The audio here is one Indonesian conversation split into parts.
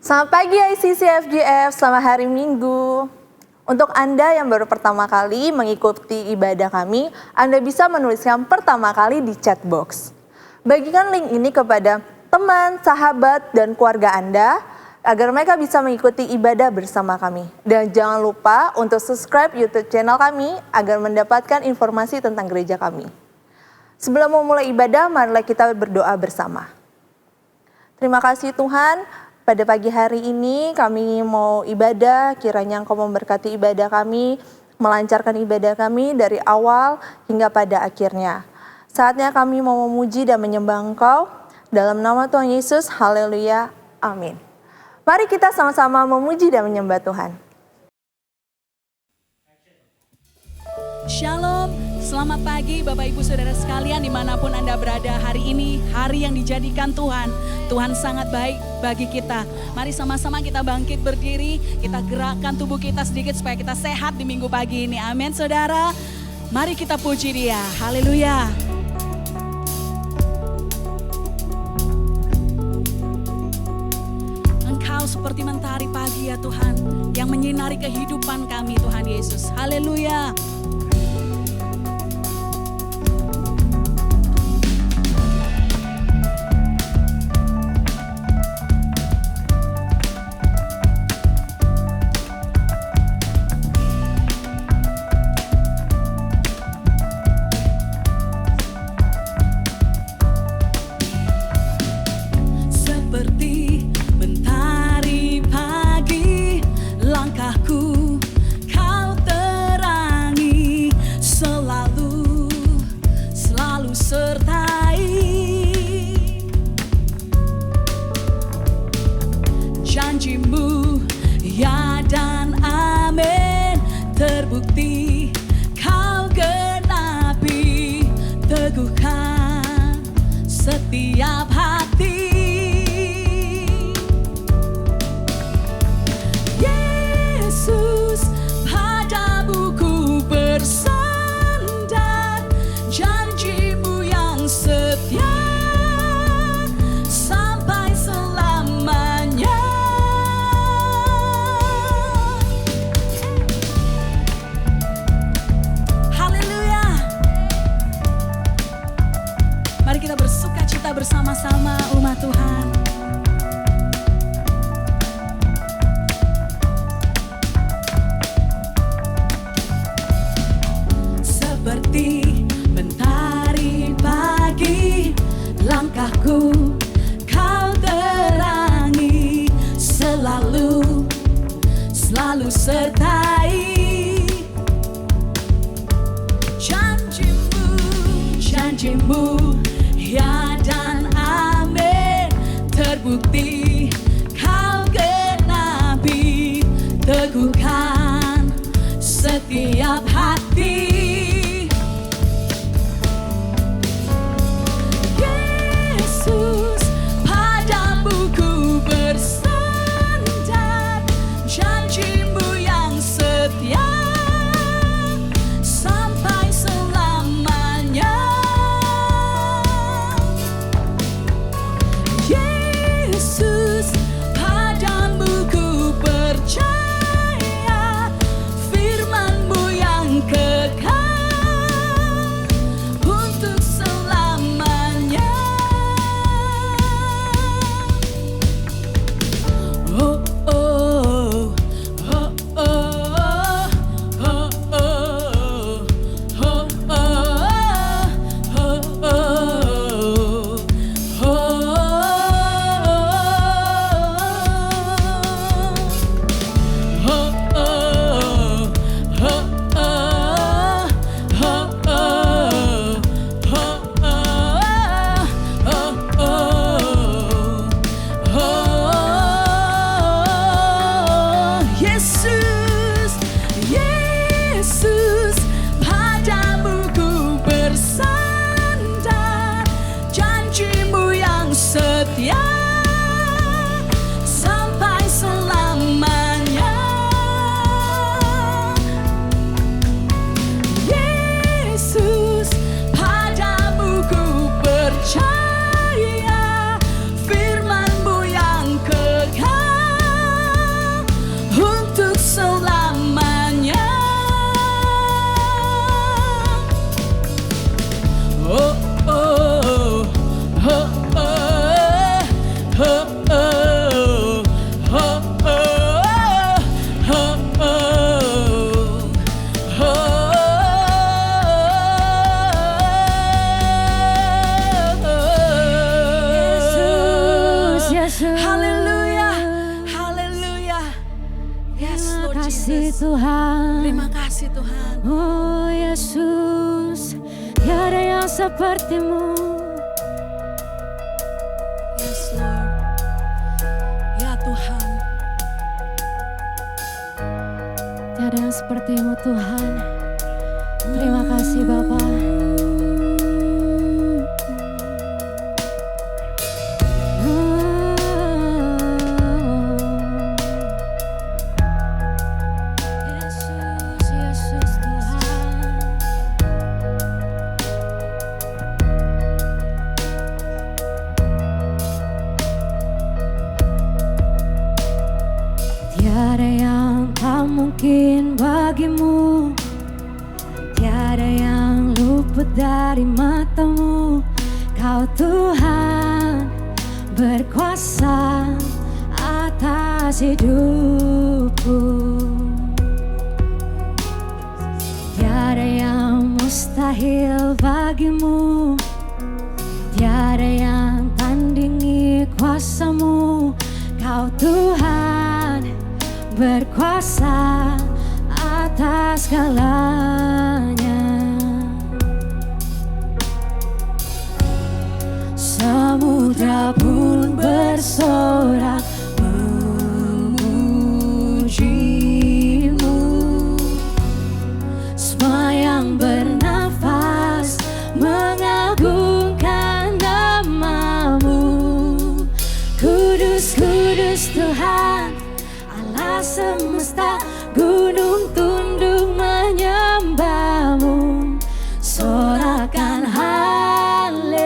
Selamat pagi ICC FGF, selamat hari Minggu. Untuk Anda yang baru pertama kali mengikuti ibadah kami, Anda bisa menuliskan pertama kali di chat box. Bagikan link ini kepada teman, sahabat, dan keluarga Anda agar mereka bisa mengikuti ibadah bersama kami. Dan jangan lupa untuk subscribe YouTube channel kami agar mendapatkan informasi tentang gereja kami. Sebelum memulai ibadah, marilah kita berdoa bersama. Terima kasih Tuhan, pada pagi hari ini kami mau ibadah, kiranya Engkau memberkati ibadah kami, melancarkan ibadah kami dari awal hingga pada akhirnya. Saatnya kami mau memuji dan menyembah Engkau, dalam nama Tuhan Yesus, haleluya, amin. Mari kita sama-sama memuji dan menyembah Tuhan. Shalom, selamat pagi Bapak Ibu Saudara sekalian dimanapun Anda berada hari ini, hari yang dijadikan Tuhan. Tuhan sangat baik bagi kita. Mari sama-sama kita bangkit berdiri, kita gerakkan tubuh kita sedikit supaya kita sehat di minggu pagi ini. Amin saudara, mari kita puji Dia, haleluya. Engkau seperti mentari pagi ya Tuhan, yang menyinari kehidupan kami Tuhan Yesus, haleluya. Bersama-sama umat Tuhan. Seperti mentari pagi, langkahku kau terangi, selalu sertai janjimu ya dan amin, terbukti kau genapi, teguhkan setiap hati. Yesus, padamu ku bersandar, janjimu yang setia sampai selamanya. Yesus Tuhan. Terima kasih Tuhan. Oh Yesus, tiada yang sepertimu. Yes Lord. Ya Tuhan. Tiada yang sepertimu Tuhan. Terima kasih Bapa. Yesus, Yesus Tuhan. Tiada yang tak mungkin bagimu, tiada yang luput dari matamu. Kau Tuhan berkuasa atas hidupku. Tiada yang mustahil bagimu, tiada yang tandingi kuasamu. Kau Tuhan berkuasa atas segalanya. Samudra pun bersorak memujimu. Semua yang bernafas mengagungkan namamu. Kudus, kudus Tuhan Allah semesta, gunung tunduk menyembahmu. Sorakan haleluya,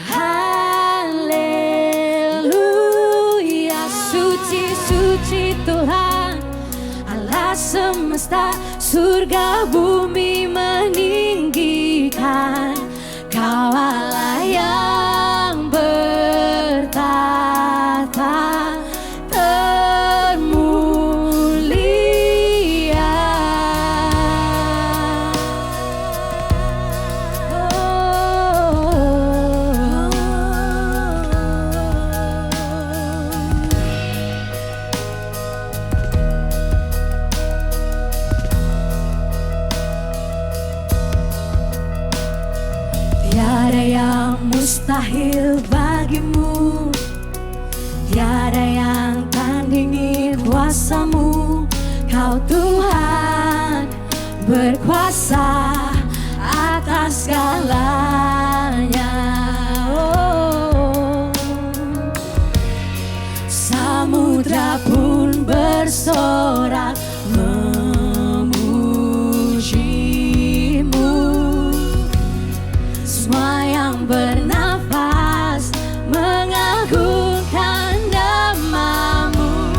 haleluya. Suci, suci Tuhan Allah semesta, surga bumi meninggikan. Kau Allah yang bertata termulia. Tiada yang mustahil bagimu, tiada yang tandingi kuasamu. Kau Tuhan berkuasa atas segalanya. Oh, samudra pun bersorak memujimu. Semua yang bernafas mengagungkan namamu.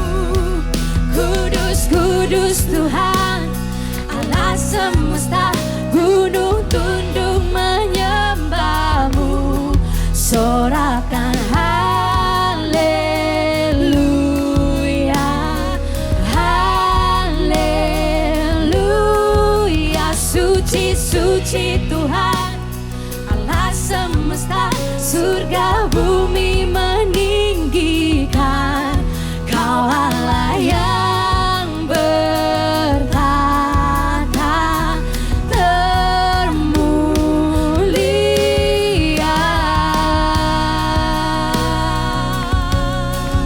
Kudus, kudus Tuhan Allah semesta, gunung tunduk menyembahmu. Sorakan haleluya, haleluya. Suci, suci Tuhan Allah semesta, surga bumi meninggikan. Kau Allah yang bertata termulia.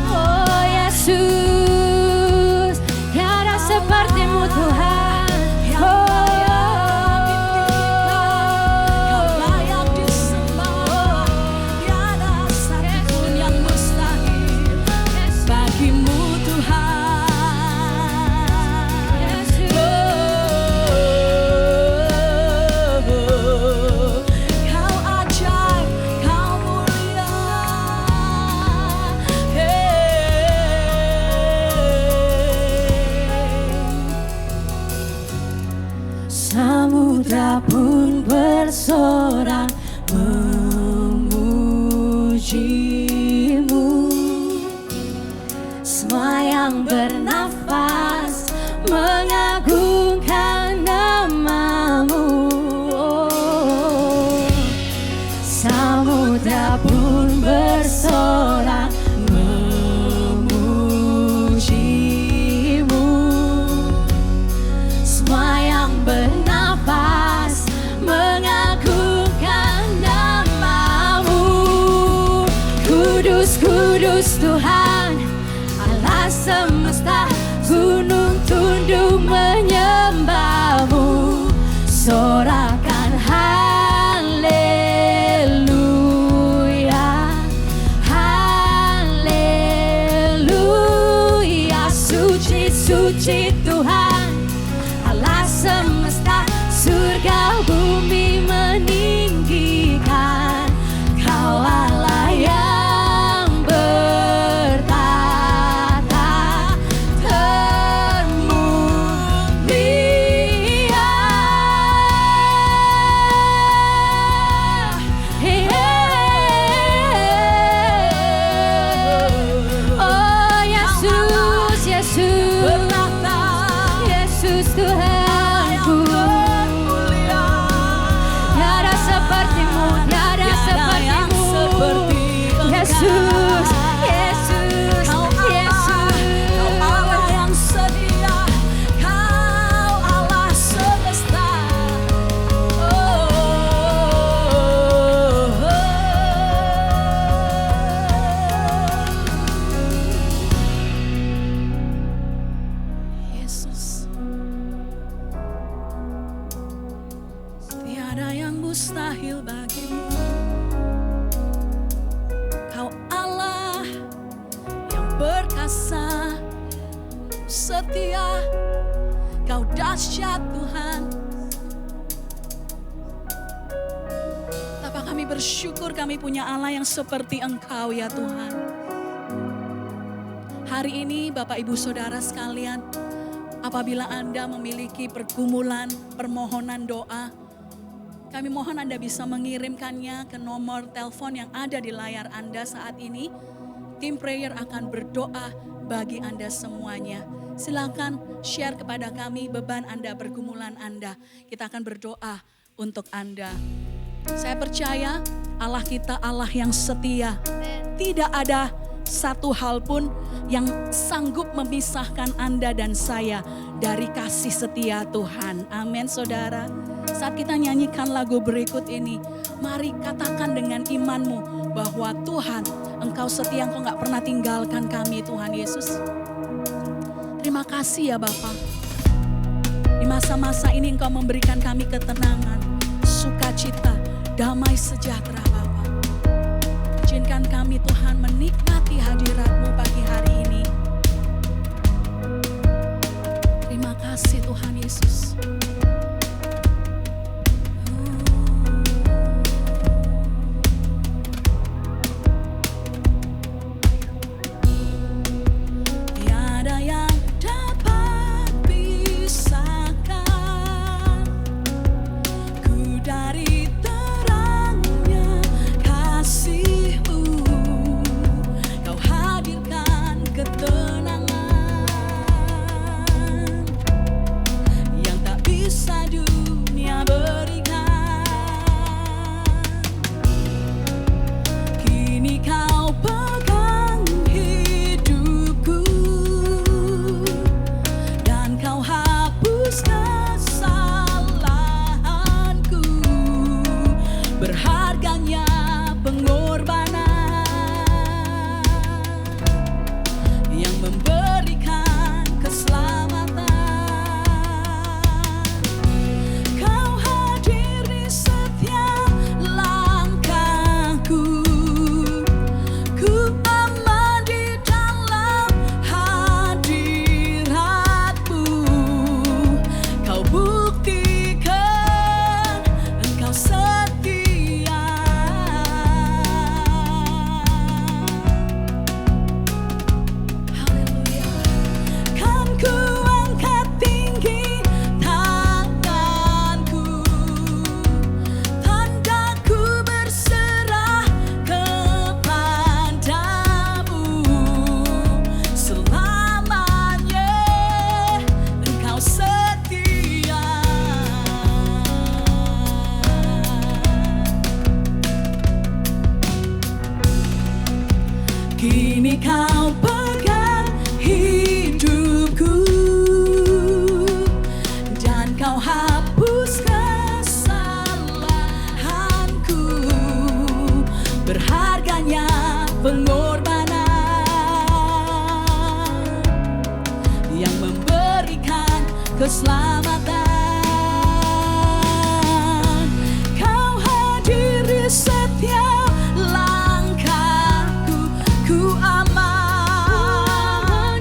Oh Yesus, tiada sepertimu Tuhan. Samudra pun bersorak memujimu. Semua yang bernafas mengagungkan namamu. Oh, samudra pun bersorak memujimu. kudus Tuhan, Allah semesta, gunung tunduk menyembah-Mu, sorakan haleluya, haleluya. Suci, suci Tuhan, Allah semesta, surga bumi meninggikan, Kau Allah yang bertata termulia. Oh Yesus, Yesus, Yesus Tuhanku. Tiada seperti-Mu, tiada seperti-Mu. Yesus, Yesus, Yesus. Kau Allah yang setia, Kau Allah semesta. Yesus, tiada yang mustahil bagimu. Kau Allah yang perkasa, setia, Kau dahsyat Tuhan. Betapa kami bersyukur kami punya Allah yang seperti Engkau ya Tuhan. Hari ini Bapak Ibu Saudara sekalian, apabila Anda memiliki pergumulan, permohonan doa, kami mohon Anda bisa mengirimkannya ke nomor telepon yang ada di layar Anda saat ini. Tim prayer akan berdoa bagi Anda semuanya. Silakan share kepada kami beban Anda, pergumulan Anda. Kita akan berdoa untuk Anda. Saya percaya Allah kita Allah yang setia. Tidak ada satu hal pun yang sanggup memisahkan Anda dan saya dari kasih setia Tuhan. Amin saudara. Saat kita nyanyikan lagu berikut ini, mari katakan dengan imanmu bahwa Tuhan, Engkau setia, Engkau gak pernah tinggalkan kami Tuhan Yesus. Terima kasih ya Bapa. Di masa-masa ini Engkau memberikan kami ketenangan, sukacita, damai sejahtera Bapa. Izinkan kami Tuhan menikmati hadirat-Mu pagi hari ini. Terima kasih Tuhan Yesus. Tiada yang dapat pisahkan ku dari terangnya kasih-Mu. Kau hadirkan ketenangan yang tak bisa dunia berikan. Kini Kau pegang hidupku dan Kau hapus kesalahanku. Berharganya pengorbanan yang memberikan keselamatan. Kau hadir di setiap langkahku. Ku aman di dalam hadirat-Mu. Kau buktikan Engkau setia. Haleluya. Kan ku angkat tinggi tanganku, tanda ku berserah kepadamu. Selamanya Engkau setia. Kini Kau pegang hidupku dan Kau hapus kesalahanku. Berharganya pengorbanan keselamatan. Kau hadir di setiap langkahku, ku aman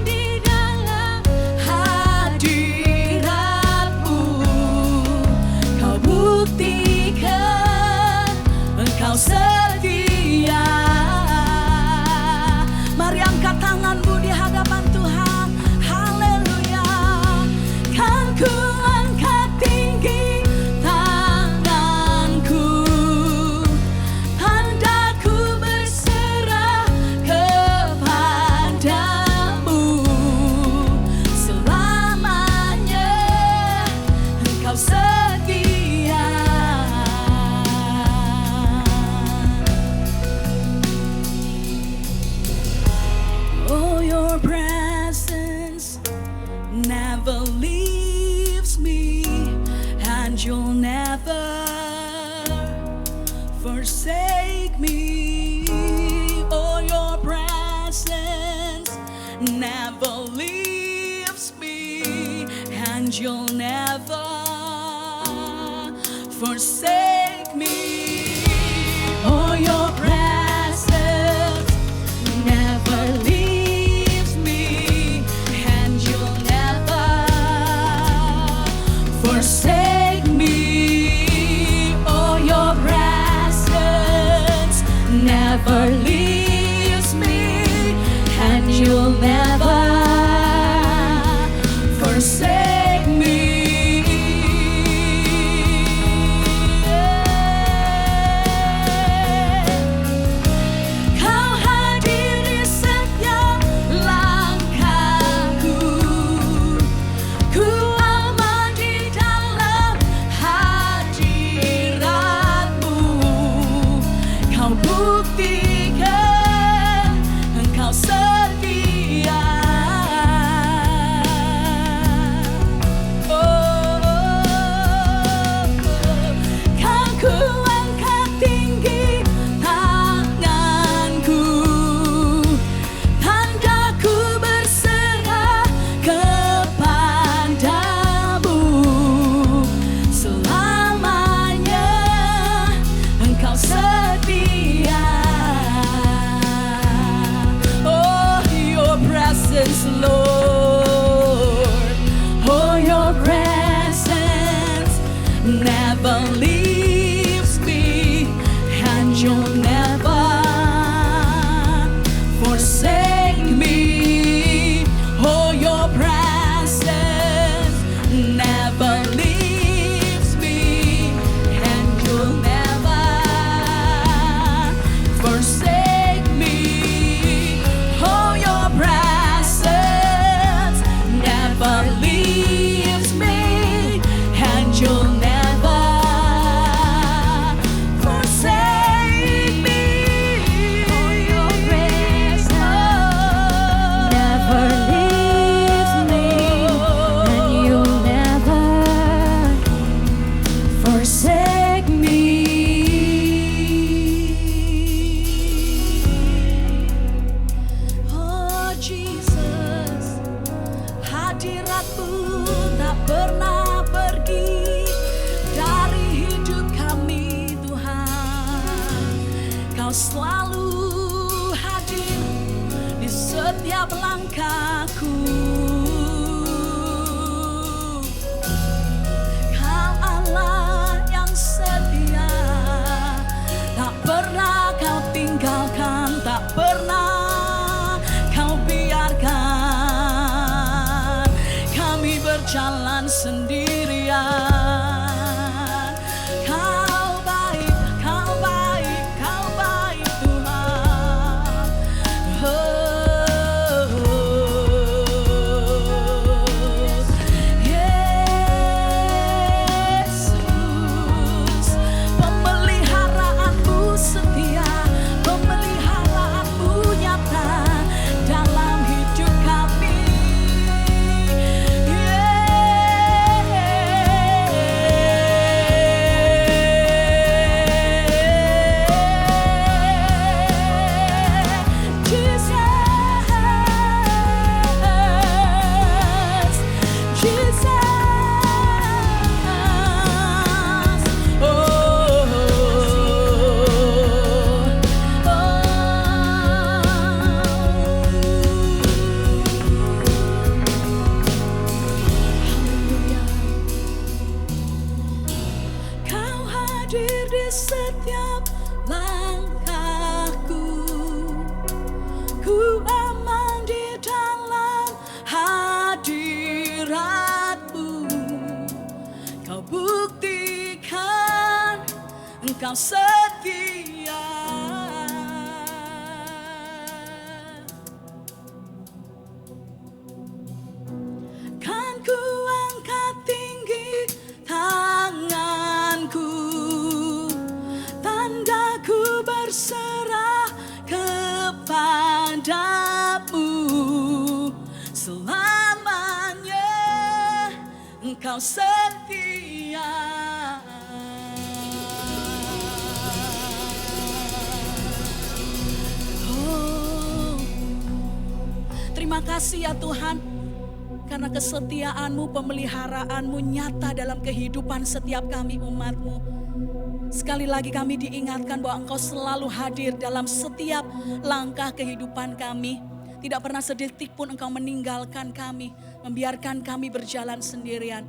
di dalam hadirat-Mu. Kau buktikan Engkau setia. Mari angkat tanganmu di hadapan Tuhan. Haleluya. Kan ku angkat tinggi tanganku, hendaku berserah kepadamu. Selamanya Engkau setia. Oh, your presence never leaves me, and you'll never forsake me. Oh, your presence never leaves me, and you'll never forsake me. Oh, your presence never leaves me, and you'll never forsake me. Oh, your presence never leaves me, and you'll never forsake me. Kau hadir di setiap langkahku, ku aman di dalam hadirat-Mu. Kau buktikan Engkau setia. Oh, kan ku angkat tinggi tanganku, tandaku berserah kepadamu. Selamanya Engkau setia. Oh, your presence, Lord. Oh, your presence never leaves me, and you'll never forsake me. Oh, your presence never leaves me, and you'll never forsake me. Oh, your presence never leaves me, and you'll never forsake me. Oh, your presence Never leaves me, and you'll never forsake me. Oh, Jesus, hadirat-Mu tak pernah pergi dari hidup kami, Tuhan. Kau selalu hadir di setiap langkahku. Kau Allah yang setia, tak pernah Kau tinggalkan, tak pernah Kau biarkan kami berjalan sendirian. Kau baik, Kau baik, Kau baik, Tuhan. Oh, Yesus, pemeliharaanmu setia, pemeliharaanmu nyata dalam hidup kami. hadir di setiap langkahku. Ku aman di dalam hadirat-Mu. Kau buktikan Engkau setia. Kan ku angkat tinggi tanganku, tanda ku berserah kepadamu. Selamanya Engkau setia. Oh, terima kasih ya Tuhan, karena kesetiaan-Mu, pemeliharaanmu nyata dalam kehidupan setiap kami umat-Mu. Sekali lagi kami diingatkan bahwa Engkau selalu hadir dalam setiap langkah kehidupan kami. Tidak pernah sedetik pun Engkau meninggalkan kami, membiarkan kami berjalan sendirian.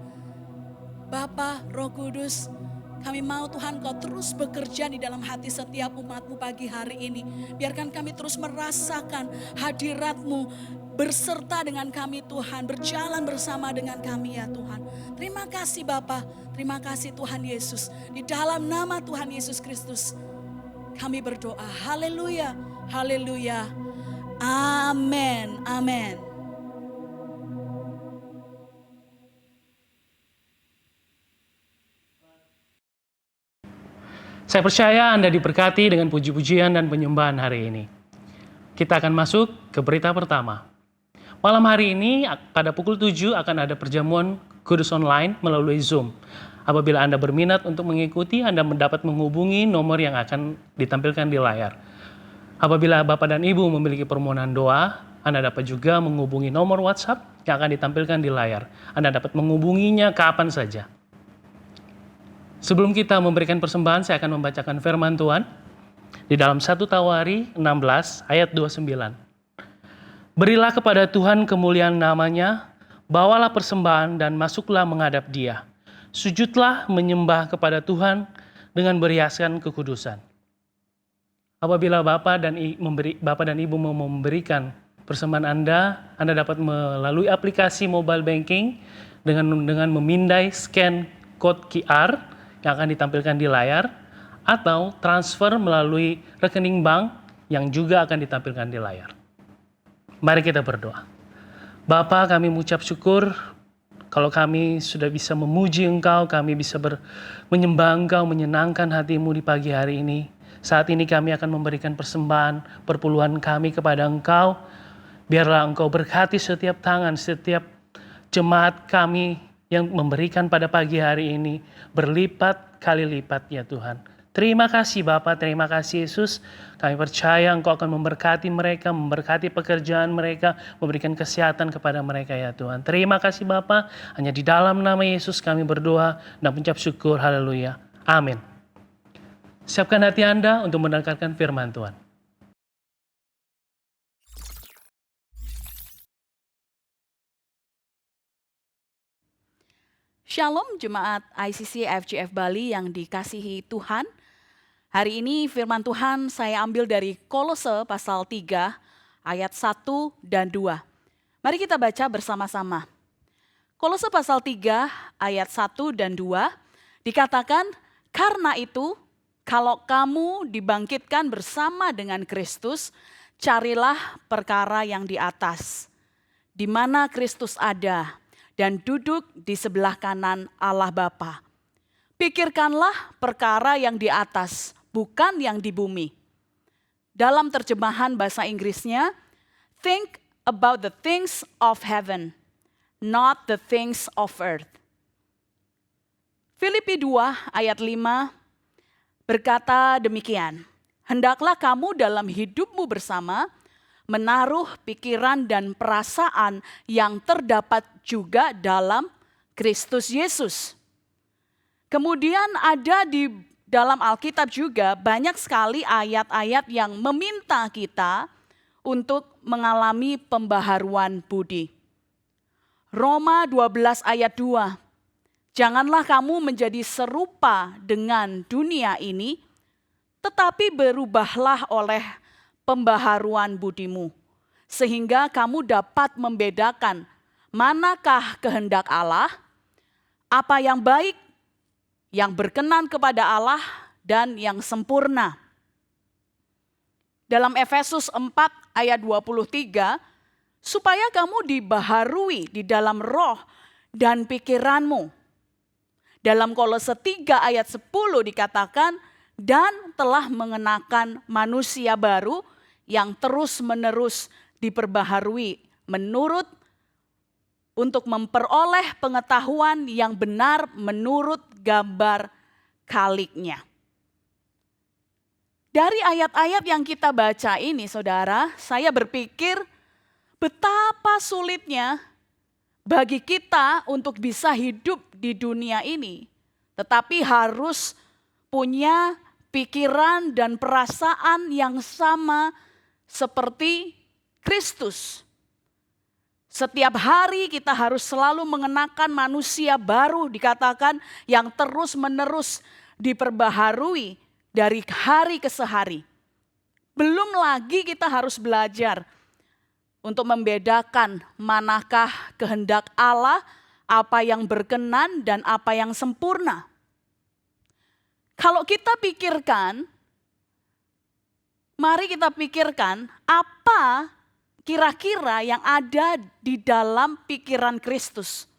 Bapa, Roh Kudus, kami mau Tuhan Kau terus bekerja di dalam hati setiap umat-Mu pagi hari ini. Biarkan kami terus merasakan hadirat-Mu berserta dengan kami Tuhan, berjalan bersama dengan kami ya Tuhan. Terima kasih Bapa, terima kasih Tuhan Yesus. Di dalam nama Tuhan Yesus Kristus kami berdoa. Haleluya, haleluya, amin, amin. Saya percaya Anda diberkati dengan puji-pujian dan penyembahan hari ini. Kita akan masuk ke berita pertama. Malam hari ini pada pukul 7 akan ada perjamuan kudus online melalui Zoom. Apabila Anda berminat untuk mengikuti, Anda mendapat menghubungi nomor yang akan ditampilkan di layar. Apabila Bapak dan Ibu memiliki permohonan doa, Anda dapat juga menghubungi nomor WhatsApp yang akan ditampilkan di layar. Anda dapat menghubunginya kapan saja. Sebelum kita memberikan persembahan, saya akan membacakan firman Tuhan di dalam 1 Tawari 16 ayat 29. Berilah kepada Tuhan kemuliaan namanya, bawalah persembahan dan masuklah menghadap Dia. Sujudlah menyembah kepada Tuhan dengan berhiaskan kekudusan. Apabila Bapak dan Ibu mau memberikan persembahan Anda dapat melalui aplikasi mobile banking dengan memindai scan code QR yang akan ditampilkan di layar, atau transfer melalui rekening bank yang juga akan ditampilkan di layar. Mari kita berdoa. Bapa, kami mengucap syukur kalau kami sudah bisa memuji Engkau, kami bisa menyembah Engkau, menyenangkan hati-Mu di pagi hari ini. Saat ini kami akan memberikan persembahan, perpuluhan kami kepada Engkau. Biarlah Engkau berkati setiap tangan, setiap jemaat kami yang memberikan pada pagi hari ini berlipat kali lipat ya Tuhan. Terima kasih Bapak, terima kasih Yesus. Kami percaya Engkau akan memberkati mereka, memberkati pekerjaan mereka, memberikan kesehatan kepada mereka ya Tuhan. Terima kasih Bapak, hanya di dalam nama Yesus kami berdoa dan mengucap syukur, haleluya. Amin. Siapkan hati Anda untuk mendengarkan firman Tuhan. Shalom jemaat ICC FGF Bali yang dikasihi Tuhan. Hari ini firman Tuhan saya ambil dari Kolose pasal 3 ayat 1 dan 2. Mari kita baca bersama-sama. Kolose pasal 3 ayat 1 dan 2 dikatakan, karena itu kalau kamu dibangkitkan bersama dengan Kristus, carilah perkara yang di atas, di mana Kristus ada dan duduk di sebelah kanan Allah Bapa. Pikirkanlah perkara yang di atas, bukan yang di bumi. Dalam terjemahan bahasa Inggrisnya, think about the things of heaven, not the things of earth. Filipi 2 ayat 5 berkata demikian, hendaklah kamu dalam hidupmu bersama menaruh pikiran dan perasaan yang terdapat juga dalam Kristus Yesus. Kemudian ada di dalam Alkitab juga banyak sekali ayat-ayat yang meminta kita untuk mengalami pembaharuan budi. Roma 12 ayat 2, Janganlah kamu menjadi serupa dengan dunia ini, tetapi berubahlah oleh pembaharuan budimu, sehingga kamu dapat membedakan manakah kehendak Allah, apa yang baik, yang berkenan kepada Allah, dan yang sempurna. Dalam Efesus 4 ayat 23, supaya kamu dibaharui di dalam roh dan pikiranmu. Dalam Kolose 3 ayat 10 dikatakan, dan telah mengenakan manusia baru yang terus-menerus diperbaharui menurut untuk memperoleh pengetahuan yang benar menurut gambar kaliknya. Dari ayat-ayat yang kita baca ini, saudara, saya berpikir betapa sulitnya bagi kita untuk bisa hidup di dunia ini, tetapi harus punya pikiran dan perasaan yang sama seperti Kristus. Setiap hari kita harus selalu mengenakan manusia baru, dikatakan yang terus-menerus diperbaharui dari hari ke hari. Belum lagi kita harus belajar untuk membedakan manakah kehendak Allah, apa yang berkenan dan apa yang sempurna. Kalau kita pikirkan, mari kita pikirkan apa kira-kira yang ada di dalam pikiran Kristus.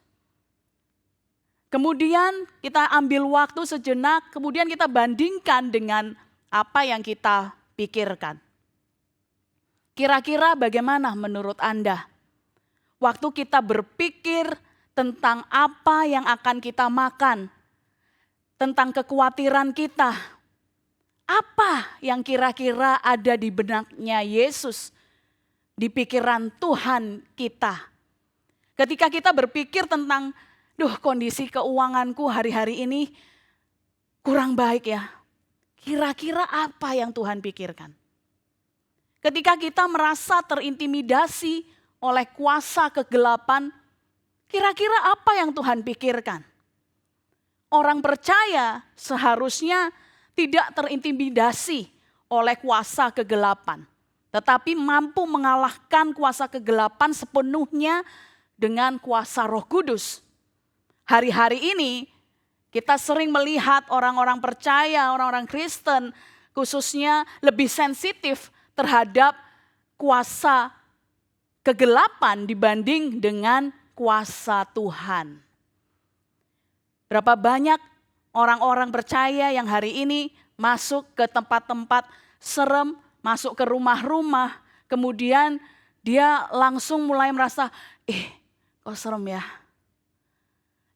Kemudian kita ambil waktu sejenak, kemudian kita bandingkan dengan apa yang kita pikirkan. Kira-kira bagaimana menurut Anda? Waktu kita berpikir tentang apa yang akan kita makan, tentang kekhawatiran kita, apa yang kira-kira ada di benaknya Yesus, di pikiran Tuhan kita. Ketika kita berpikir tentang, kondisi keuanganku hari-hari ini kurang baik ya. Kira-kira apa yang Tuhan pikirkan? Ketika kita merasa terintimidasi oleh kuasa kegelapan, kira-kira apa yang Tuhan pikirkan? Orang percaya seharusnya tidak terintimidasi oleh kuasa kegelapan, tetapi mampu mengalahkan kuasa kegelapan sepenuhnya dengan kuasa Roh Kudus. Hari-hari ini kita sering melihat orang-orang percaya, orang-orang Kristen khususnya lebih sensitif terhadap kuasa kegelapan dibanding dengan kuasa Tuhan. Berapa banyak orang-orang percaya yang hari ini masuk ke tempat-tempat serem, masuk ke rumah-rumah, kemudian dia langsung mulai merasa, kok serem ya.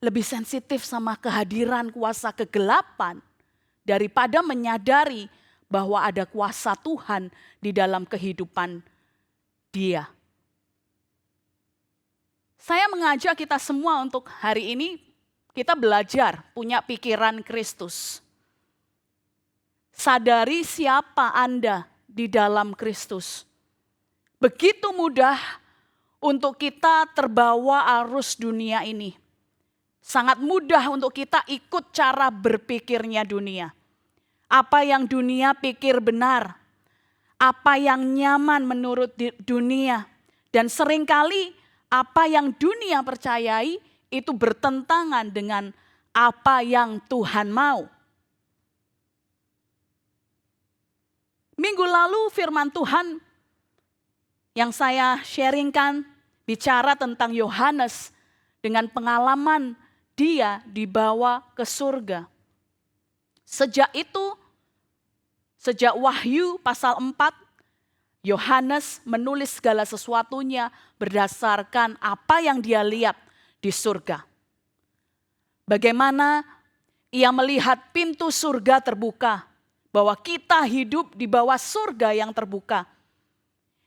Lebih sensitif sama kehadiran kuasa kegelapan daripada menyadari bahwa ada kuasa Tuhan di dalam kehidupan dia. Saya mengajak kita semua untuk hari ini kita belajar punya pikiran Kristus. Sadari siapa Anda di dalam Kristus. Begitu mudah untuk kita terbawa arus dunia ini. Sangat mudah untuk kita ikut cara berpikirnya dunia. Apa yang dunia pikir benar, apa yang nyaman menurut dunia, dan seringkali apa yang dunia percayai itu bertentangan dengan apa yang Tuhan mau. Minggu lalu firman Tuhan yang saya sharingkan bicara tentang Yohanes dengan pengalaman dia dibawa ke surga. Sejak itu, sejak Wahyu pasal 4, Yohanes menulis segala sesuatunya berdasarkan apa yang dia lihat di surga. Bagaimana ia melihat pintu surga terbuka, bahwa kita hidup di bawah surga yang terbuka.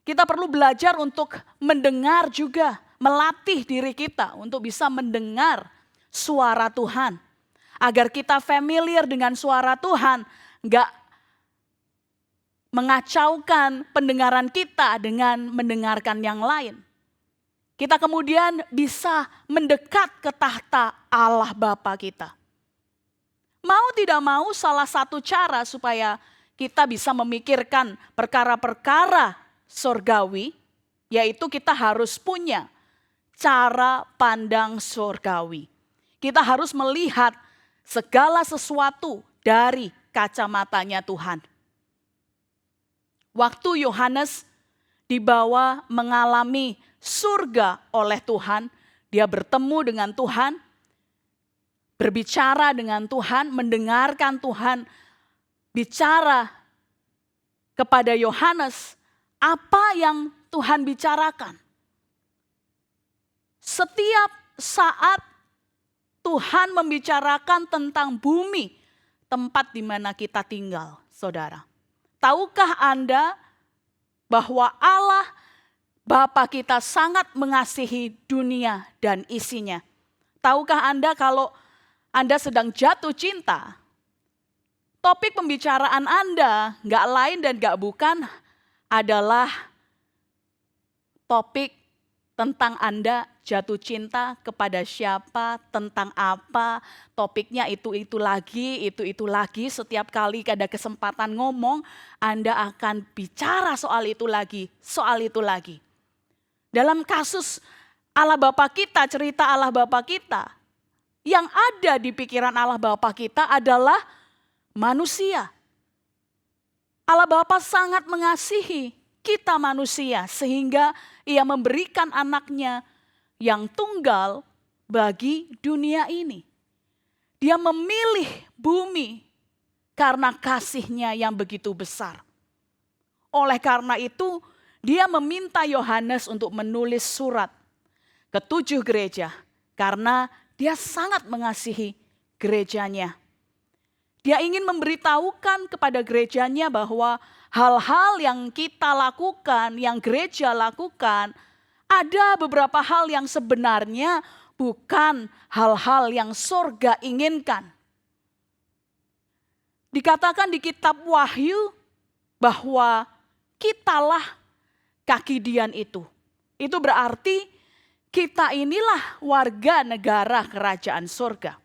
Kita perlu belajar untuk mendengar juga, melatih diri kita untuk bisa mendengar suara Tuhan. Agar kita familiar dengan suara Tuhan, enggak mengacaukan pendengaran kita dengan mendengarkan yang lain. kita kemudian bisa mendekat ke tahta Allah Bapa kita. Mau tidak mau salah satu cara supaya kita bisa memikirkan perkara-perkara surgawi, yaitu kita harus punya cara pandang surgawi. Kita harus melihat segala sesuatu dari kacamatanya Tuhan. Waktu Yohanes dibawa mengalami surga oleh Tuhan, dia bertemu dengan Tuhan, berbicara dengan Tuhan, mendengarkan Tuhan bicara kepada Yohanes apa yang Tuhan bicarakan. Setiap saat Tuhan membicarakan tentang bumi, tempat di mana kita tinggal, saudara. Tahukah Anda bahwa Allah Bapa kita sangat mengasihi dunia dan isinya? Tahukah Anda kalau Anda sedang jatuh cinta, topik pembicaraan Anda nggak lain dan nggak bukan adalah topik tentang Anda jatuh cinta kepada siapa, tentang apa, topiknya itu lagi, setiap kali ada kesempatan ngomong, Anda akan bicara soal itu lagi. Dalam kasus Allah Bapa kita, cerita Allah Bapa kita, yang ada di pikiran Allah Bapa kita adalah manusia. Allah Bapa sangat mengasihi kita manusia sehingga Ia memberikan anaknya yang tunggal bagi dunia ini. Dia memilih bumi karena kasih-Nya yang begitu besar. Oleh karena itu, dia meminta Yohanes untuk menulis surat ke 7 gereja karena dia sangat mengasihi gerejanya. Dia ingin memberitahukan kepada gerejanya bahwa hal-hal yang kita lakukan, yang gereja lakukan, ada beberapa hal yang sebenarnya bukan hal-hal yang surga inginkan. Dikatakan di kitab Wahyu bahwa kitalah kaki dian itu. Itu berarti kita inilah warga negara kerajaan surga.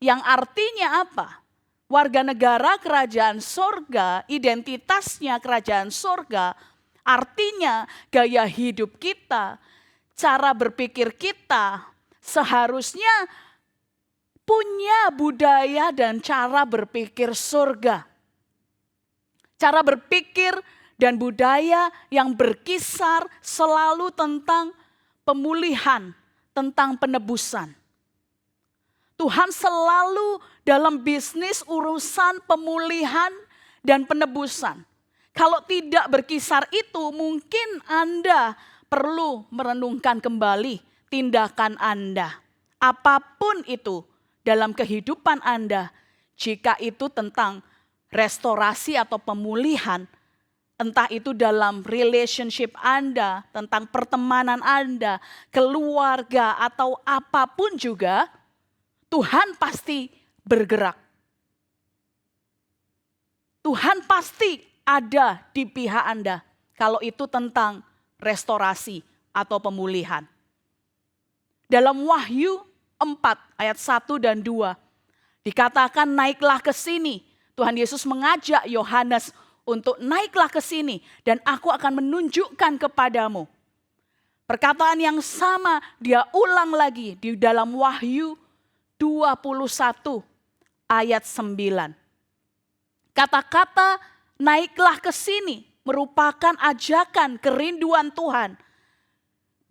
Yang artinya apa? Warga negara kerajaan surga, identitasnya kerajaan surga, artinya gaya hidup kita, cara berpikir kita seharusnya punya budaya dan cara berpikir surga. Cara berpikir dan budaya yang berkisar selalu tentang pemulihan, tentang penebusan. Tuhan selalu dalam bisnis urusan pemulihan dan penebusan. Kalau tidak berkisar itu, mungkin Anda perlu merenungkan kembali tindakan Anda. Apapun itu dalam kehidupan Anda, jika itu tentang restorasi atau pemulihan, entah itu dalam relationship Anda, tentang pertemanan Anda, keluarga atau apapun juga, Tuhan pasti bergerak. Tuhan pasti ada di pihak Anda kalau itu tentang restorasi atau pemulihan. Dalam Wahyu 4 ayat 1 dan 2 dikatakan naiklah ke sini. Tuhan Yesus mengajak Yohanes untuk naiklah ke sini dan aku akan menunjukkan kepadamu. Perkataan yang sama dia ulang lagi di dalam Wahyu 21 ayat 9. Kata-kata naiklah ke sini merupakan ajakan kerinduan Tuhan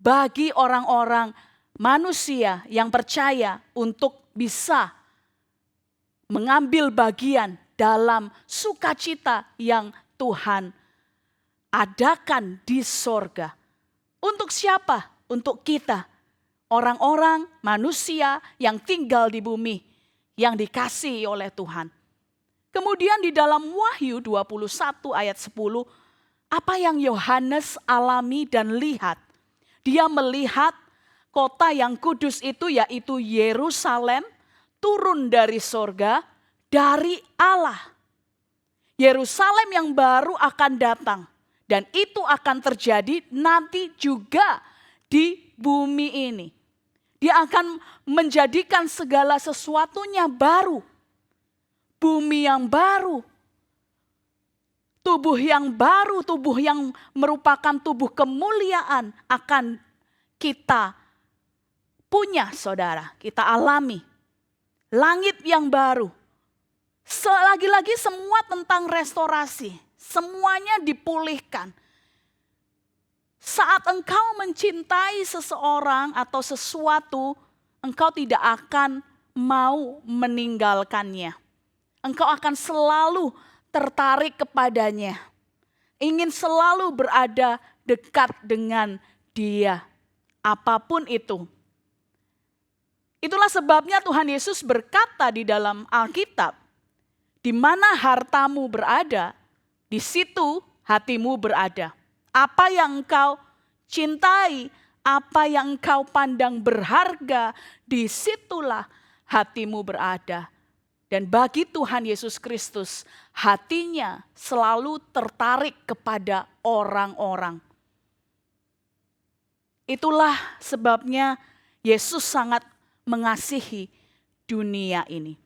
bagi orang-orang manusia yang percaya untuk bisa mengambil bagian dalam sukacita yang Tuhan adakan di sorga. Untuk siapa? Untuk kita. Orang-orang manusia yang tinggal di bumi, yang dikasihi oleh Tuhan. Kemudian di dalam Wahyu 21 ayat 10, apa yang Yohanes alami dan lihat? Dia melihat kota yang kudus itu yaitu Yerusalem turun dari sorga, dari Allah. Yerusalem yang baru akan datang dan itu akan terjadi nanti juga di bumi ini. Dia akan menjadikan segala sesuatunya baru. Bumi yang baru. Tubuh yang baru, tubuh yang merupakan tubuh kemuliaan akan kita punya, saudara. Kita alami. Langit yang baru. Lagi-lagi semua tentang restorasi. Semuanya dipulihkan. Saat engkau mencintai seseorang atau sesuatu, engkau tidak akan mau meninggalkannya. Engkau akan selalu tertarik kepadanya. Ingin selalu berada dekat dengan dia. Apapun itu. Itulah sebabnya Tuhan Yesus berkata di dalam Alkitab, di mana hartamu berada, di situ hatimu berada. Apa yang engkau cintai, apa yang engkau pandang berharga, disitulah hatimu berada. Dan bagi Tuhan Yesus Kristus, hatinya selalu tertarik kepada orang-orang. Itulah sebabnya Yesus sangat mengasihi dunia ini.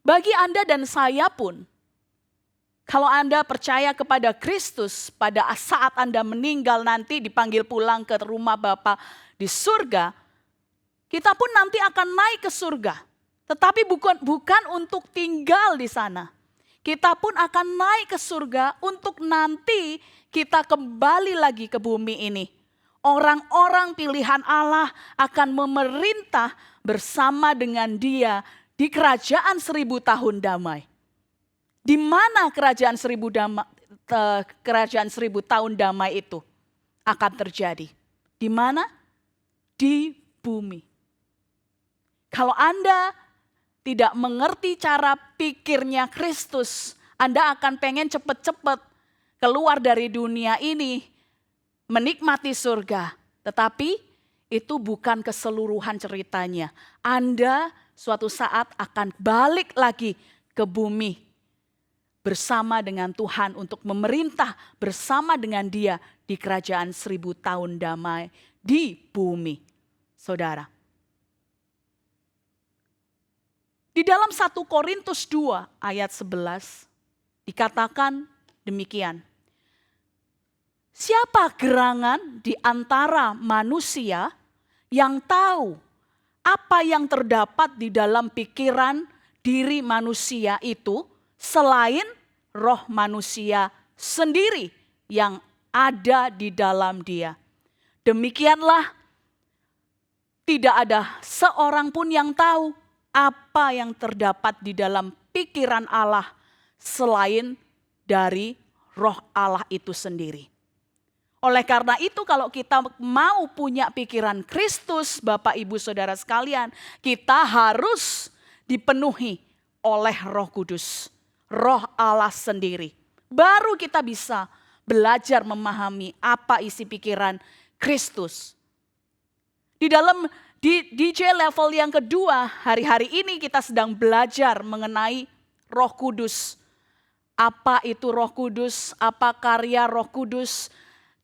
Bagi Anda dan saya pun, kalau Anda percaya kepada Kristus, pada saat Anda meninggal nanti dipanggil pulang ke rumah Bapa di surga, kita pun nanti akan naik ke surga. Tetapi bukan untuk tinggal di sana. Kita pun akan naik ke surga untuk nanti kita kembali lagi ke bumi ini. Orang-orang pilihan Allah akan memerintah bersama dengan Dia di kerajaan 1000 tahun damai. Di mana kerajaan 1000 tahun damai itu akan terjadi? Di mana? Di bumi. Kalau Anda tidak mengerti cara pikirnya Kristus, Anda akan pengen cepat-cepat keluar dari dunia ini, menikmati surga. Tetapi itu bukan keseluruhan ceritanya. Anda suatu saat akan balik lagi ke bumi bersama dengan Tuhan untuk memerintah bersama dengan Dia di kerajaan 1000 tahun damai di bumi. Saudara. Di dalam 1 Korintus 2 ayat 11 dikatakan demikian. Siapa gerangan di antara manusia yang tahu apa yang terdapat di dalam pikiran diri manusia itu selain roh manusia sendiri yang ada di dalam dia. Demikianlah tidak ada seorang pun yang tahu apa yang terdapat di dalam pikiran Allah selain dari roh Allah itu sendiri. Oleh karena itu kalau kita mau punya pikiran Kristus, Bapak Ibu Saudara sekalian, kita harus dipenuhi oleh Roh Kudus, Roh Allah sendiri. Baru kita bisa belajar memahami apa isi pikiran Kristus. Di dalam DJ level yang kedua, hari-hari ini kita sedang belajar mengenai Roh Kudus. Apa itu Roh Kudus? Apa karya Roh Kudus?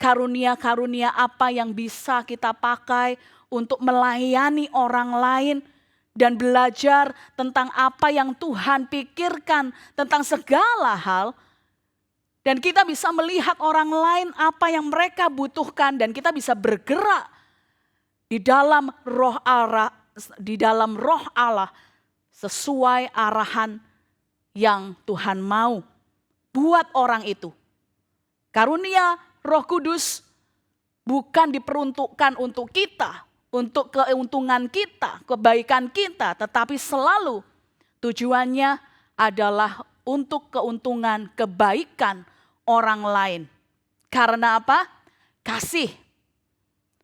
Karunia-karunia apa yang bisa kita pakai untuk melayani orang lain dan belajar tentang apa yang Tuhan pikirkan tentang segala hal. Dan kita bisa melihat orang lain apa yang mereka butuhkan dan kita bisa bergerak di dalam roh Allah sesuai arahan yang Tuhan mau buat orang itu. Karunia Roh Kudus bukan diperuntukkan untuk kita, untuk keuntungan kita, kebaikan kita, tetapi selalu tujuannya adalah untuk keuntungan, kebaikan orang lain. Karena apa? Kasih.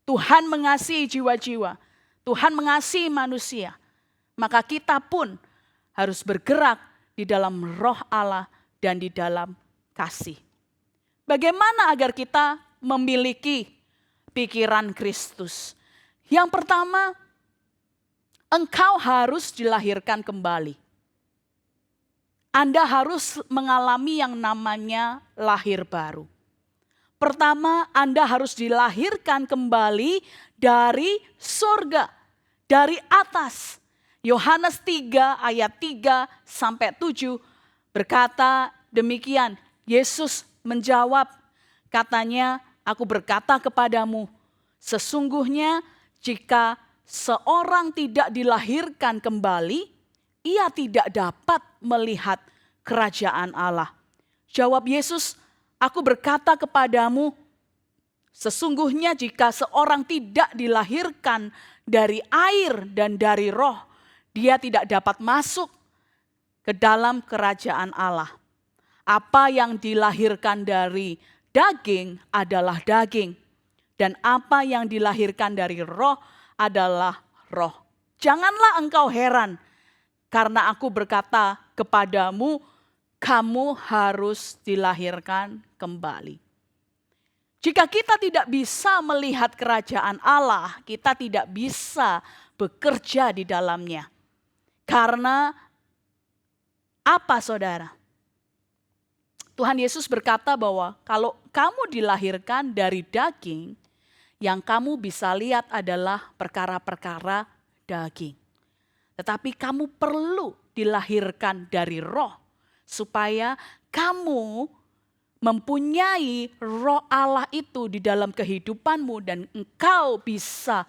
Tuhan mengasihi jiwa-jiwa, Tuhan mengasihi manusia. Maka kita pun harus bergerak di dalam roh Allah dan di dalam kasih. Bagaimana agar kita memiliki pikiran Kristus? Yang pertama, engkau harus dilahirkan kembali. Anda harus mengalami yang namanya lahir baru. Pertama, Anda harus dilahirkan kembali dari surga, dari atas. Yohanes 3 ayat 3 sampai 7 berkata demikian. Yesus menjawab, katanya, aku berkata kepadamu, sesungguhnya jika seorang tidak dilahirkan kembali, ia tidak dapat melihat kerajaan Allah. Jawab Yesus, aku berkata kepadamu, sesungguhnya jika seorang tidak dilahirkan dari air dan dari roh, dia tidak dapat masuk ke dalam kerajaan Allah. Apa yang dilahirkan dari daging adalah daging, dan apa yang dilahirkan dari roh adalah roh. Janganlah engkau heran, karena aku berkata kepadamu, kamu harus dilahirkan kembali. Jika kita tidak bisa melihat kerajaan Allah, kita tidak bisa bekerja di dalamnya. Karena apa, saudara? Tuhan Yesus berkata bahwa kalau kamu dilahirkan dari daging, yang kamu bisa lihat adalah perkara-perkara daging. Tetapi kamu perlu dilahirkan dari roh, supaya kamu mempunyai roh Allah itu di dalam kehidupanmu dan engkau bisa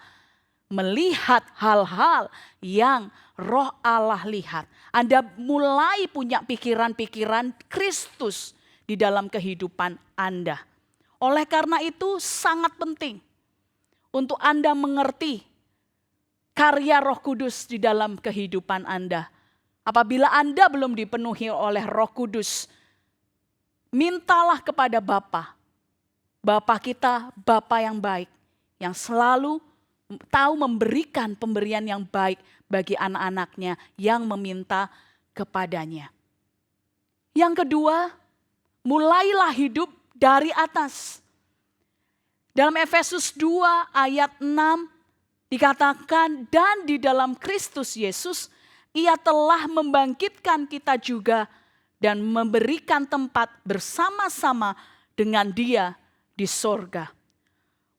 melihat hal-hal yang roh Allah lihat. Anda mulai punya pikiran-pikiran Kristus di dalam kehidupan Anda. Oleh karena itu sangat penting untuk Anda mengerti karya Roh Kudus di dalam kehidupan Anda. Apabila Anda belum dipenuhi oleh Roh Kudus, mintalah kepada Bapa. Bapa kita, Bapa yang baik, yang selalu tahu memberikan pemberian yang baik bagi anak-anaknya yang meminta kepadanya. Yang kedua, mulailah hidup dari atas. Dalam Efesus 2 ayat 6 dikatakan, dan di dalam Kristus Yesus ia telah membangkitkan kita juga dan memberikan tempat bersama-sama dengan Dia di sorga.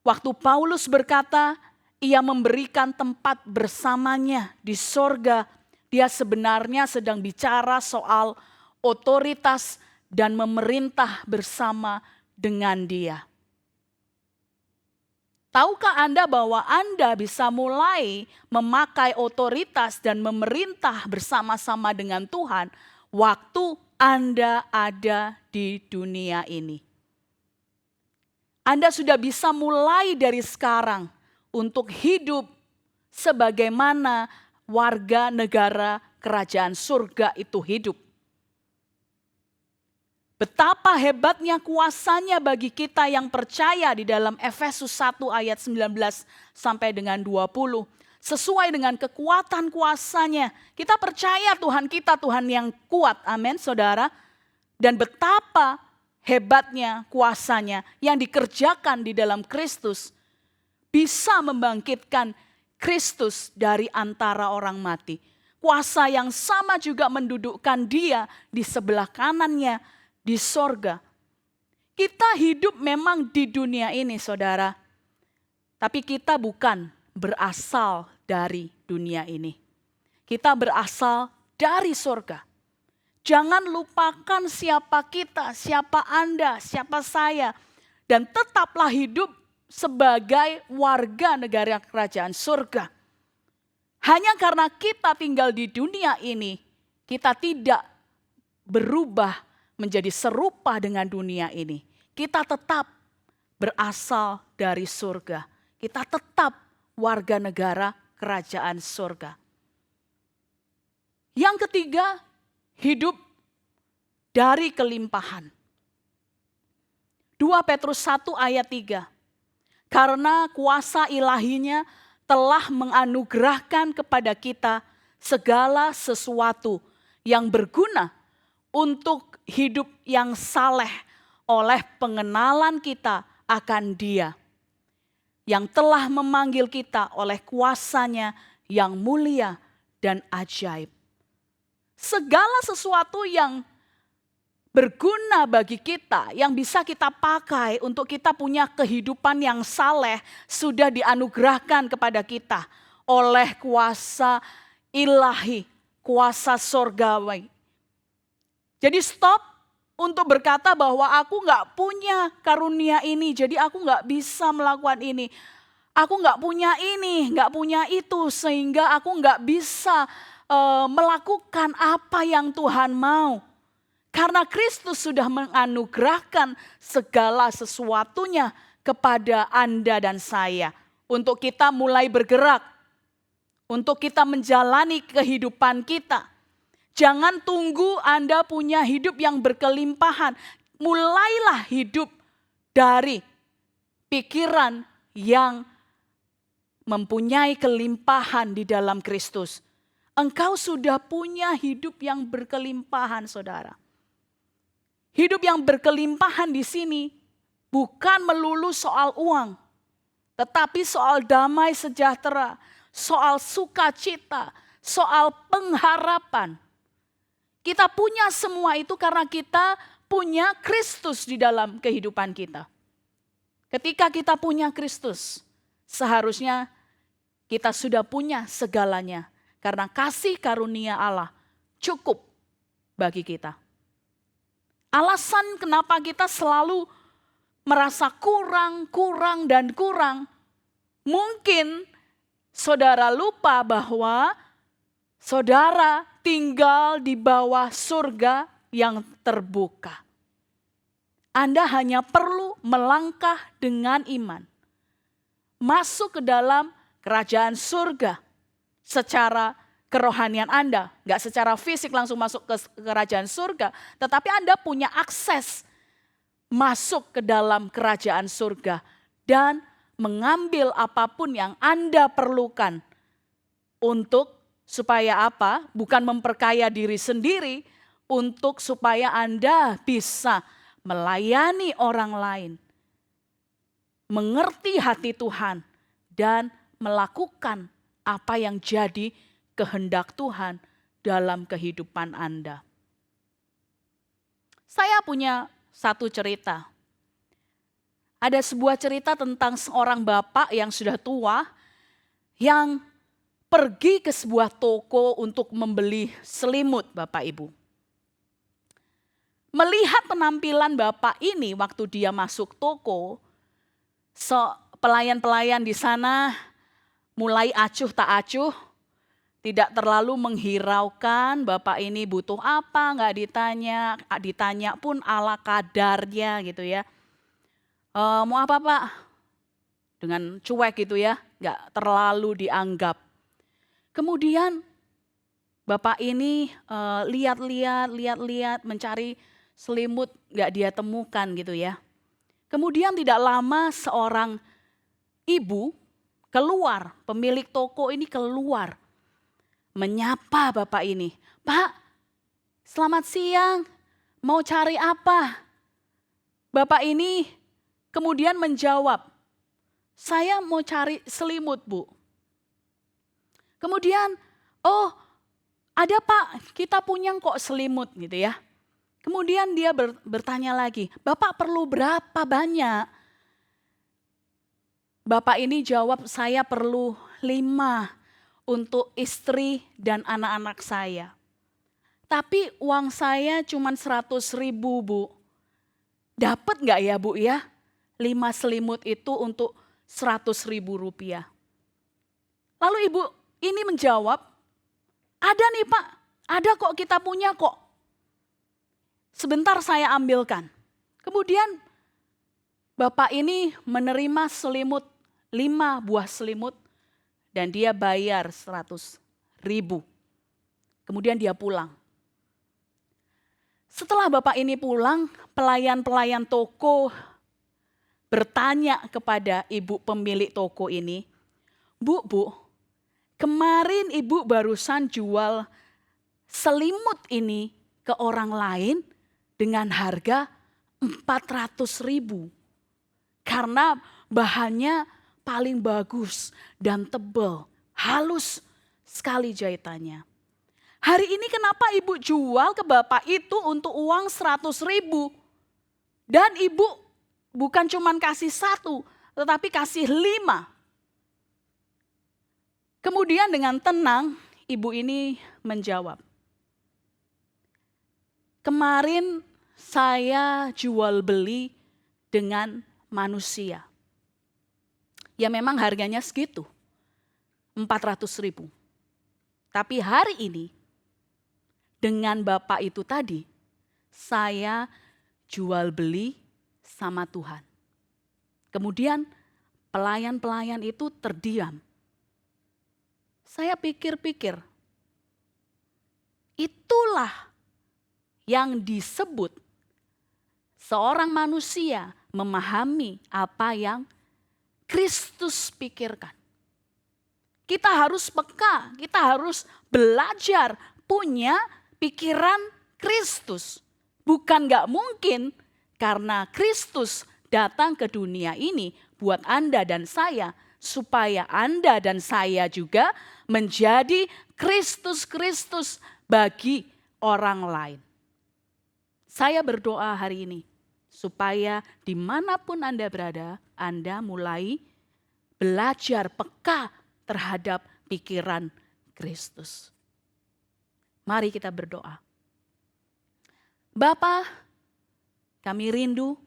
Waktu Paulus berkata, ia memberikan tempat bersamanya di sorga, dia sebenarnya sedang bicara soal otoritas dan memerintah bersama dengan Dia. Tahukah Anda bahwa Anda bisa mulai memakai otoritas dan memerintah bersama-sama dengan Tuhan waktu Anda ada di dunia ini? Anda sudah bisa mulai dari sekarang untuk hidup sebagaimana warga negara kerajaan surga itu hidup. Betapa hebatnya kuasanya bagi kita yang percaya di dalam Efesus 1 ayat 19 sampai dengan 20. Sesuai dengan kekuatan kuasanya. Kita percaya Tuhan kita Tuhan yang kuat. Amin, saudara. Dan betapa hebatnya kuasanya yang dikerjakan di dalam Kristus. Bisa membangkitkan Kristus dari antara orang mati. Kuasa yang sama juga mendudukkan Dia di sebelah kanannya di sorga. Kita hidup memang di dunia ini, saudara. Tapi kita bukan berasal dari dunia ini. Kita berasal dari sorga. Jangan lupakan siapa kita, siapa Anda, siapa saya. Dan tetaplah hidup sebagai warga negara kerajaan surga. Hanya karena kita tinggal di dunia ini, kita tidak berubah menjadi serupa dengan dunia ini. Kita tetap berasal dari surga. Kita tetap warga negara kerajaan surga. Yang ketiga, hidup dari kelimpahan. 2 Petrus 1 ayat 3. Karena kuasa ilahinya telah menganugerahkan kepada kita segala sesuatu yang berguna untuk hidup yang saleh oleh pengenalan kita akan Dia yang telah memanggil kita oleh kuasanya yang mulia dan ajaib. Segala sesuatu yang berguna bagi kita, yang bisa kita pakai untuk kita punya kehidupan yang saleh, sudah dianugerahkan kepada kita oleh kuasa ilahi, kuasa sorgawi. Jadi stop untuk berkata bahwa aku nggak punya karunia ini, jadi aku nggak bisa melakukan ini. Aku nggak punya ini, nggak punya itu, sehingga aku nggak bisa melakukan apa yang Tuhan mau. Karena Kristus sudah menganugerahkan segala sesuatunya kepada Anda dan saya. Untuk kita mulai bergerak, untuk kita menjalani kehidupan kita. Jangan tunggu Anda punya hidup yang berkelimpahan. Mulailah hidup dari pikiran yang mempunyai kelimpahan di dalam Kristus. Engkau sudah punya hidup yang berkelimpahan, saudara. Hidup yang berkelimpahan di sini bukan melulu soal uang, tetapi soal damai sejahtera, soal sukacita, soal pengharapan. Kita punya semua itu karena kita punya Kristus di dalam kehidupan kita. Ketika kita punya Kristus, seharusnya kita sudah punya segalanya. Karena kasih karunia Allah cukup bagi kita. Alasan kenapa kita selalu merasa kurang, dan kurang. Mungkin saudara lupa bahwa saudara tinggal di bawah surga yang terbuka. Anda hanya perlu melangkah dengan iman. Masuk ke dalam kerajaan surga secara kerohanian Anda. Gak secara fisik langsung masuk ke kerajaan surga. Tetapi Anda punya akses masuk ke dalam kerajaan surga. Dan mengambil apapun yang Anda perlukan. Untuk supaya apa? Bukan memperkaya diri sendiri. Untuk supaya Anda bisa melayani orang lain. Mengerti hati Tuhan. Dan melakukan apa yang jadi kehendak Tuhan dalam kehidupan Anda. Saya punya satu cerita. Ada sebuah cerita tentang seorang bapak yang sudah tua yang pergi ke sebuah toko untuk membeli selimut, Bapak Ibu. Melihat penampilan bapak ini waktu dia masuk toko, pelayan-pelayan di sana mulai acuh tak acuh, tidak terlalu menghiraukan bapak ini butuh apa, nggak ditanya pun ala kadarnya gitu ya. Mau apa Pak? Dengan cuek gitu ya, nggak terlalu dianggap. Kemudian bapak ini lihat-lihat mencari selimut, nggak dia temukan gitu ya. Kemudian tidak lama seorang ibu keluar, pemilik toko ini keluar. Menyapa bapak ini. Pak, selamat siang, mau cari apa? Bapak ini kemudian menjawab, saya mau cari selimut Bu. Kemudian, oh ada Pak, kita punya kok selimut gitu ya. Kemudian dia bertanya lagi, Bapak perlu berapa banyak? Bapak ini jawab, saya perlu 5 untuk istri dan anak-anak saya. Tapi uang saya cuma 100.000 Bu. Dapat gak ya Bu ya? 5 selimut itu untuk 100.000 rupiah. Lalu ibu ini menjawab, ada nih Pak, ada kok kita punya kok. Sebentar saya ambilkan. Kemudian bapak ini menerima selimut, 5 buah selimut dan dia bayar 100.000. Kemudian dia pulang. Setelah bapak ini pulang, pelayan-pelayan toko bertanya kepada ibu pemilik toko ini, Bu, kemarin ibu barusan jual selimut ini ke orang lain dengan harga 400.000. Karena bahannya paling bagus dan tebal, halus sekali jahitannya. Hari ini kenapa ibu jual ke bapak itu untuk uang 100.000? Dan ibu bukan cuma kasih 1, tetapi kasih 5. Kemudian dengan tenang ibu ini menjawab, kemarin saya jual beli dengan manusia. Ya memang harganya segitu, 400.000. Tapi hari ini dengan bapak itu tadi, saya jual beli sama Tuhan. Kemudian pelayan-pelayan itu terdiam. Saya pikir-pikir, itulah yang disebut seorang manusia memahami apa yang Kristus pikirkan. Kita harus peka, kita harus belajar punya pikiran Kristus. Bukan gak mungkin karena Kristus datang ke dunia ini buat Anda dan saya, supaya Anda dan saya juga menjadi Kristus-Kristus bagi orang lain. Saya berdoa hari ini supaya dimanapun Anda berada, Anda mulai belajar peka terhadap pikiran Kristus. Mari kita berdoa. Bapa, kami rindu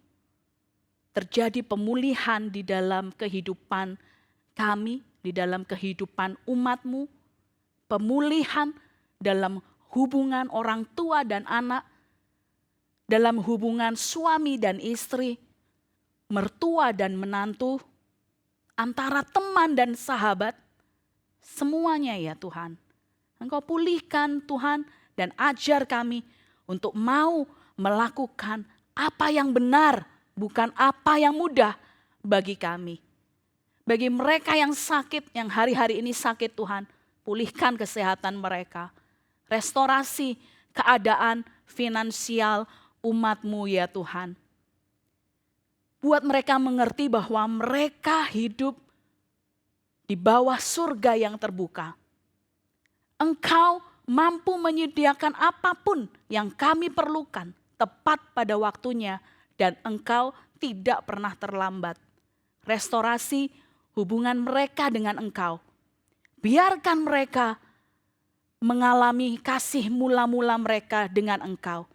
terjadi pemulihan di dalam kehidupan kami, di dalam kehidupan umat-Mu, pemulihan dalam hubungan orang tua dan anak, dalam hubungan suami dan istri, mertua dan menantu, antara teman dan sahabat, semuanya ya Tuhan. Engkau pulihkan Tuhan dan ajar kami untuk mau melakukan apa yang benar, bukan apa yang mudah bagi kami. Bagi mereka yang sakit, yang hari-hari ini sakit Tuhan, pulihkan kesehatan mereka. Restorasi keadaan finansial umat-Mu ya Tuhan. Buat mereka mengerti bahwa mereka hidup di bawah surga yang terbuka. Engkau mampu menyediakan apapun yang kami perlukan tepat pada waktunya dan Engkau tidak pernah terlambat. Restorasi hubungan mereka dengan Engkau. Biarkan mereka mengalami kasih mula-mula mereka dengan Engkau.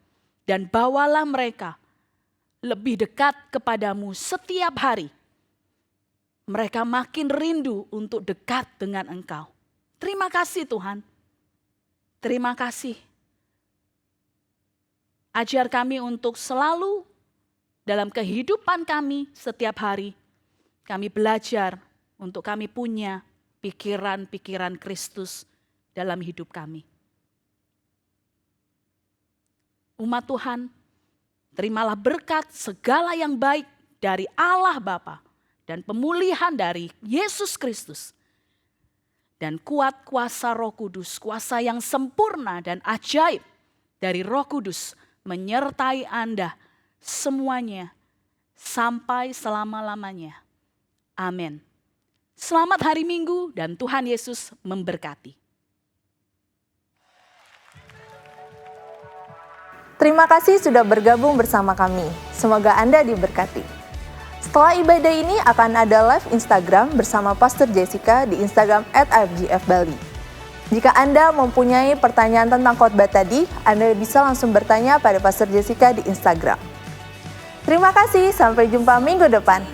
Dan bawalah mereka lebih dekat kepadamu setiap hari. Mereka makin rindu untuk dekat dengan Engkau. Terima kasih Tuhan. Terima kasih. Ajar kami untuk selalu dalam kehidupan kami setiap hari. Kami belajar untuk kami punya pikiran-pikiran Kristus dalam hidup kami. Umat Tuhan, terimalah berkat segala yang baik dari Allah Bapa dan pemulihan dari Yesus Kristus. Dan kuat kuasa Roh Kudus, kuasa yang sempurna dan ajaib dari Roh Kudus menyertai Anda semuanya sampai selama-lamanya. Amin. Selamat hari Minggu dan Tuhan Yesus memberkati. Terima kasih sudah bergabung bersama kami. Semoga Anda diberkati. Setelah ibadah ini akan ada live Instagram bersama Pastor Jessica di Instagram @ifgfbali. Jika Anda mempunyai pertanyaan tentang khotbah tadi, Anda bisa langsung bertanya pada Pastor Jessica di Instagram. Terima kasih, sampai jumpa minggu depan.